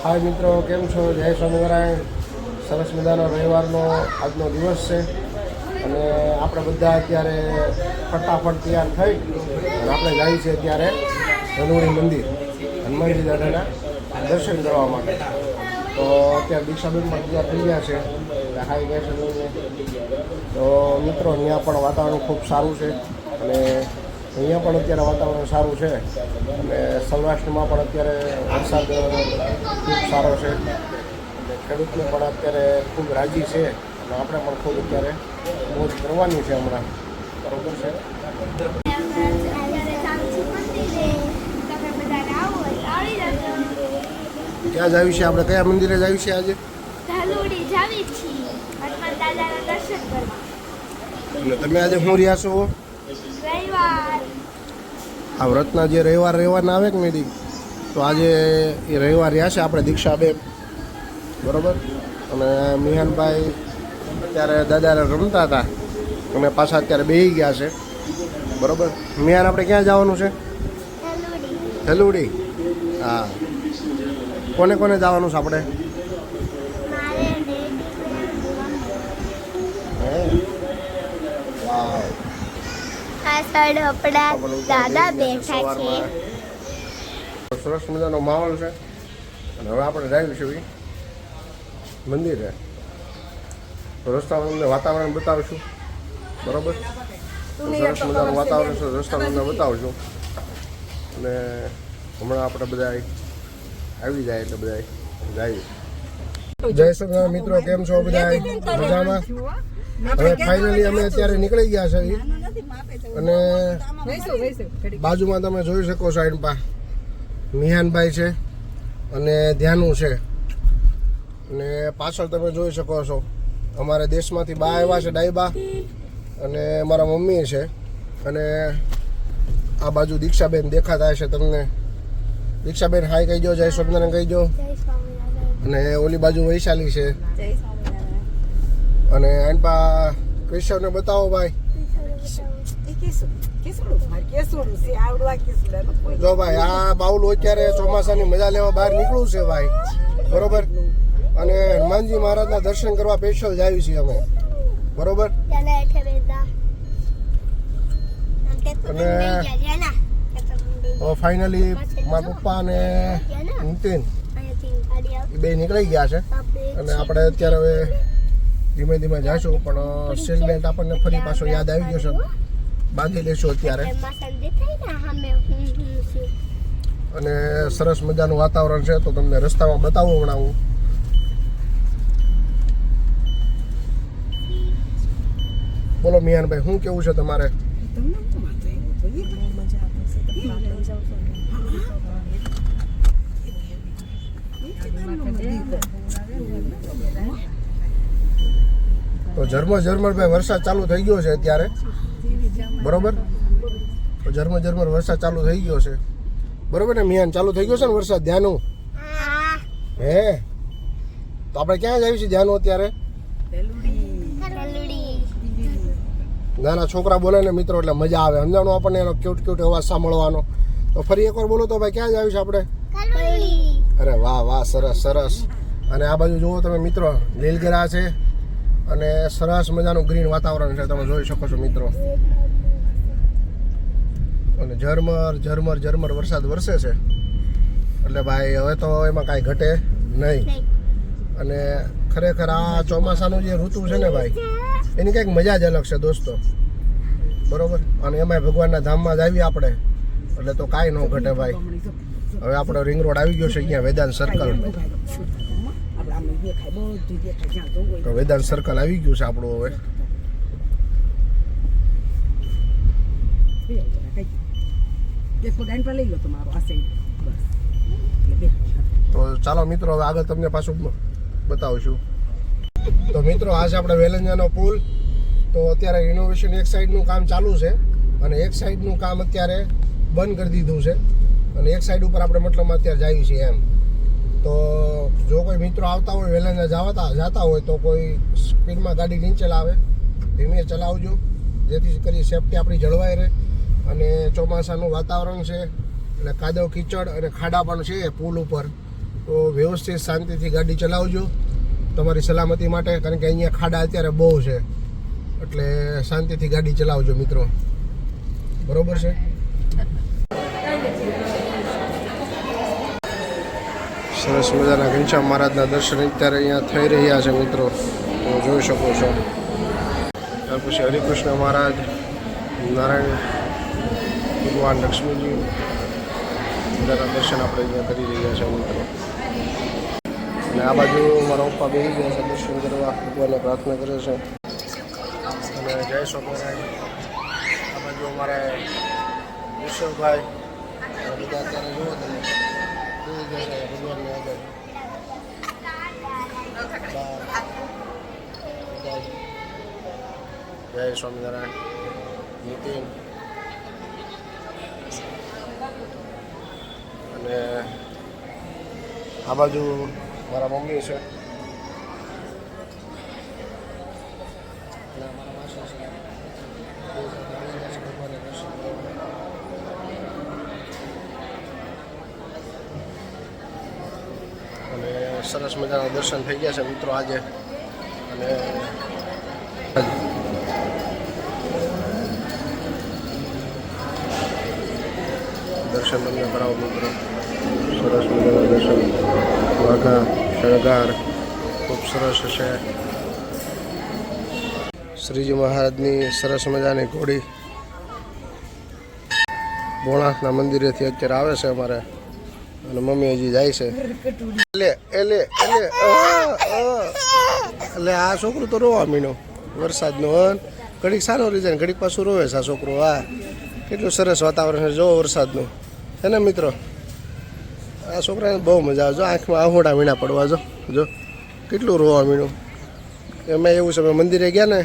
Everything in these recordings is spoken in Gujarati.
હાય મિત્રો, કેમ છો? જય સ્વામિનારાયણ. સરસ મજાનો રવિવારનો આજનો દિવસ છે અને આપણે બધા અત્યારે ફટાફટ તૈયાર થઈ અને આપણે જઈએ છીએ અત્યારે હનુમાન મંદિર, હનુમાનજી દાદાના દર્શન કરવા માટે. તો અત્યારે દીક્ષાબેન પણ તૈયાર થઈ ગયા છે, હાઈ ગયા છે. તો મિત્રો, અહીંયા પણ વાતાવરણ ખૂબ સારું છે અને અહીંયા પણ અત્યારે વાતાવરણ સારું છે અને સૌરાષ્ટ્રમાં પણ અત્યારે વરસાદ ખૂબ સારો છે અને ખેડૂતને પણ અત્યારે ખૂબ રાજી છે અને આપણે પણ ખૂબ અત્યારે મોજ કરવાની છે હમણાં. બરોબર છે. ક્યાં જાવી છે આપણે? કયા મંદિરે જાવી છે આજે? અને તમે આજે શું રહ્યા છો? આ વ્રતના જે રવિવાર રહેવાના આવે કે મેડી, તો આજે એ રવિવાર રહ્યા છે આપણે દીક્ષાબેન, બરાબર. અને મિહાનભાઈ અત્યારે દાદાને રમતા હતા અને પાછા અત્યારે બેસી ગયા છે, બરાબર. મિહાન, આપણે ક્યાં જવાનું છે? હેલુડી. હા, કોને કોને જવાનું છે આપણે? દાદા બેઠા છે. સરસ મજાનો માહોલ છે અને હવે આપણે જઈશું મંદિરે. રસ્તામાં તમને વાતાવરણ બતાવશું, બરોબર. સરસ મજાનું વાતાવરણ છે, રસ્તા તમને બતાવશું અને હમણાં આપણે બધા આવી જાય એટલે બધા જઈએ. જય શ્રી મિત્રો, કેમ છો બધા? મજામાં? હવે ફાઇનલી અમે અત્યારે નીકળી ગયા છે અને બાજુમાં તમે જોઈ શકો છો સાઈડમાં મિહાનભાઈ છે અને ધ્યાનું છે અને પાછળ તમે જોઈ શકો છો અમારા દેશમાંથી બા આવ્યા છે, ડાયબા, અને મારા મમ્મી છે અને આ બાજુ દીક્ષાબેન દેખાતા હશે તમને. દીક્ષાબેન હાય કહી દો, જય સ્વામિનારાયણ કહી દો. અને ઓલી બાજુ વૈશાલી છે અને અનપા કેશવને બતાવો ભાઈ. જો ભાઈ, આ બાઉલ અત્યારે ચોમાસાની મજા લેવા બહાર નીકળ્યું છે ભાઈ, બરોબર. અને હનુમાનજી મહારાજના દર્શન કરવા સ્પેશિયલ જાય છીએ અમે, બરોબર. અને ફાઇનલી મારા પપ્પા અને નીતિન એ બે નીકળી ગયા છે અને આપણે અત્યારે હવે ધીમે ધીમે જઈશું. પણ સીટ બેલ્ટ આપણને ફરી પાછો યાદ આવી ગયો છે, બાંધી લેશું અત્યારે. અને સરસ મજાનું વાતાવરણ છે તો તમને રસ્તામાં બતાવું હમણાં હું. બોલો મિયાનભાઈ, શું કેવું છે તમારે? તો ઝરમર ભાઈ વરસાદ ચાલુ થઈ ગયો છે અત્યારે, બરોબર. તો ઝરમર વરસાદ ચાલુ થઈ ગયો છે, બરોબર ને મિયાન? ચાલુ થઈ ગયો છે ને વરસાદ? ધ્યાનું હે? તો આપણે ક્યાં જઈએ છીએ ધ્યાનું અત્યારે? નાના છોકરા બોલે ને મિત્રો એટલે મજા આવે, સમજાણું આપણને એનો ક્યુટ અવાજ સાંભળવાનો. તો ફરી એકવાર બોલો તો ભાઈ, ક્યાં જઈએ છીએ આપણે? અરે વાહ વાહ, સરસ સરસ. અને આ બાજુ જુઓ તમે મિત્રો, લીલગરા છે અને સરસ મજાનું ગ્રીન વાતાવરણ છે, તમે જોઈ શકો છો મિત્રો. અને ઝરમર વરસાદ વરસે છે એટલે ભાઈ હવે તો એમાં કાંઈ ઘટે નહીં. અને ખરેખર આ ચોમાસાનું જે ઋતુ છે ને ભાઈ, એની કંઈક મજા જ અલગ છે દોસ્તો, બરોબર. અને એમાંય ભગવાનના ધામમાં જ આવીએ આપણે એટલે તો કાંઈ ન ઘટે ભાઈ. હવે આપણો રિંગ રોડ આવી ગયો છે અહીંયા, વેદાંત સર્કલ. તો વેદાંત સર્કલ આવી ગયું છે આપણું હવે. તો ચાલો મિત્રો, હવે આગળ તમને પાછું બતાવું છું. તો મિત્રો, આ છે આપણે વેલંજાનો પુલ. તો અત્યારે રિનોવેશન એક સાઈડનું કામ ચાલુ છે અને એક સાઈડનું કામ અત્યારે બંધ કરી દીધું છે અને એક સાઈડ ઉપર આપણે મતલબમાં અત્યારે જઈએ છીએ એમ. તો જો કોઈ મિત્રો આવતા હોય વેલંજા જતા હોય તો કોઈ સ્પીડમાં ગાડી નહીં ચલાવે, ધીમે ચલાવજો, જેથી કરી સેફટી આપણી જળવાઈ રહે. અને ચોમાસાનું વાતાવરણ છે એટલે કાદવ કીચડ અને ખાડા પણ છે પુલ ઉપર, તો વ્યવસ્થિત શાંતિથી ગાડી ચલાવજો તમારી સલામતી માટે, કારણ કે અહીંયા ખાડા અત્યારે બહુ છે, એટલે શાંતિથી ગાડી ચલાવજો મિત્રો, બરોબર છે. સરસ મજાના ઘનશ્યામ મહારાજના દર્શન અત્યારે અહીંયા થઈ રહ્યા છે મિત્રો, તો જોઈ શકો છો. ત્યાર પછી હરિકૃષ્ણ મહારાજ, નારાયણ ભગવાન, લક્ષ્મીજી બધાના દર્શન આપણે અહીંયા કરી રહ્યા છે મિત્રો. અને આ બાજુ મારા પપ્પા બેસી ગયા છે દર્શન કરવા, ભગવાનને પ્રાર્થના કરે છે. અને જય સ્વામિનારાયણ. આ બાજુ અમારે વિશ્વભાઈ બધા અત્યારે જુઓ તમે બેસી ગયા છે ભગવાનની આગળ. જય સ્વામિનારાયણ. નીતિન અને આ બાજુ મારા મમ્મી છે અને અમારા માસી છે. ભગવાનને દર્શન કરવા. અને સરસ મજાના દર્શન થઈ ગયા છે મિત્રો આજે. અને દર્શન તમને કરાવો મિત્રો. સરસ મજાના દર્શન, વાઘા શણગાર ખૂબ સરસ છે. શ્રીજી મહારાજની સરસ મજાની ઘોડી ભોળાનાથના મંદિરેથી અત્યારે આવે છે અમારે, અને મમ્મી હજી જાય છે. એટલે આ છોકરું તો રોવા મીનો વરસાદનો, ઘડીક સારો રીઝન, ઘડીક પાછું રોવે છે આ છોકરું. હા, કેટલું સરસ વાતાવરણ છે જોવો વરસાદનું, છે ને મિત્રો. આ છોકરાને બહુ મજા આવે, જો આંખમાં આહોડા વીણા પડવા, જો કેટલું રોવા મીણું. એમાં એવું છે, અમે મંદિરે ગયા ને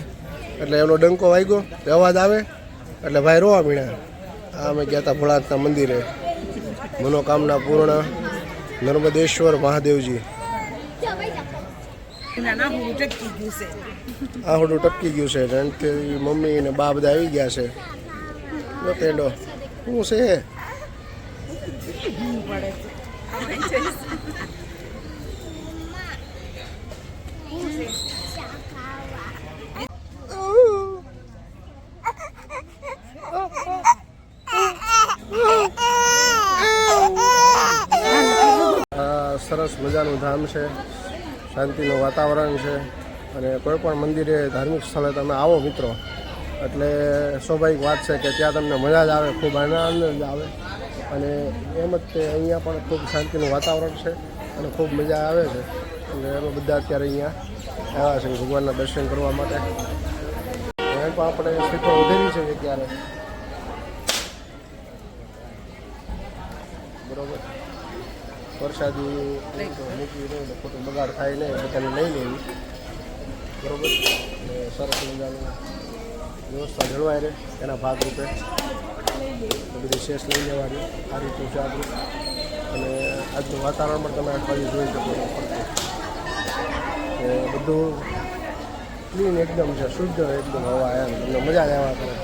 એટલે એનો ડંકો વાગ્યો, અવાજ આવે એટલે ભાઈ રોવા મીણા. આ અમે ગયા હતા ભોળાનાથના મંદિરે, મનોકામના પૂર્ણ નર્મદેશ્વર મહાદેવજી. આહોડું ટપકી ગયું છે, રણથી મમ્મી ને બા બધા આવી ગયા છે. જો પેલો શું છે, સરસ મજાનું ધામ છે, શાંતિનું વાતાવરણ છે. અને કોઈ પણ મંદિરે, ધાર્મિક સ્થળે તમે આવો મિત્રો એટલે સ્વાભાવિક વાત છે કે ત્યાં તમને મજા જ આવે, ખૂબ આનંદ જ આવે. અને એમ જ તે અહીંયા પણ ખૂબ શાંતિનું વાતાવરણ છે અને ખૂબ મજા આવે છે. અને અમે બધા અત્યારે અહીંયા આવ્યા છે ભગવાનના દર્શન કરવા માટે. એમ પણ આપણે સીટો વધેલી છે ત્યારે, બરોબર. વરસાદી મૂકી નહીં, ખોટું બગાડ થાય નહીં, બધાને લઈ લેવી, બરોબર. અને સરસ મજાની વ્યવસ્થા જળવાઈ રહે એના ભાગરૂપે બધી શેષ લઈ લેવાની. આ રીતનું છે આપણું. અને આજનું વાતાવરણ પણ તમે અઠવાડિયું જોઈ શકો છો. બધું ક્લીન એકદમ છે, શુદ્ધ એકદમ હવા, એમ તમને મજા જ આવ્યા કરે.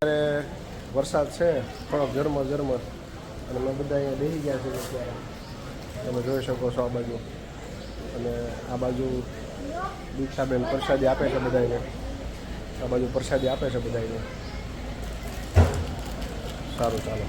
અત્યારે વરસાદ છે થોડોક ઝરમર અને અમે બધા અહીંયા બેસી ગયા છીએ અત્યારે, તમે જોઈ શકો છો આ બાજુ. અને આ બાજુ દીક્ષાબેન પ્રસાદી આપે છે બધાને, આ બાજુ પ્રસાદી આપે છે બધાને. સારું, ચાલો.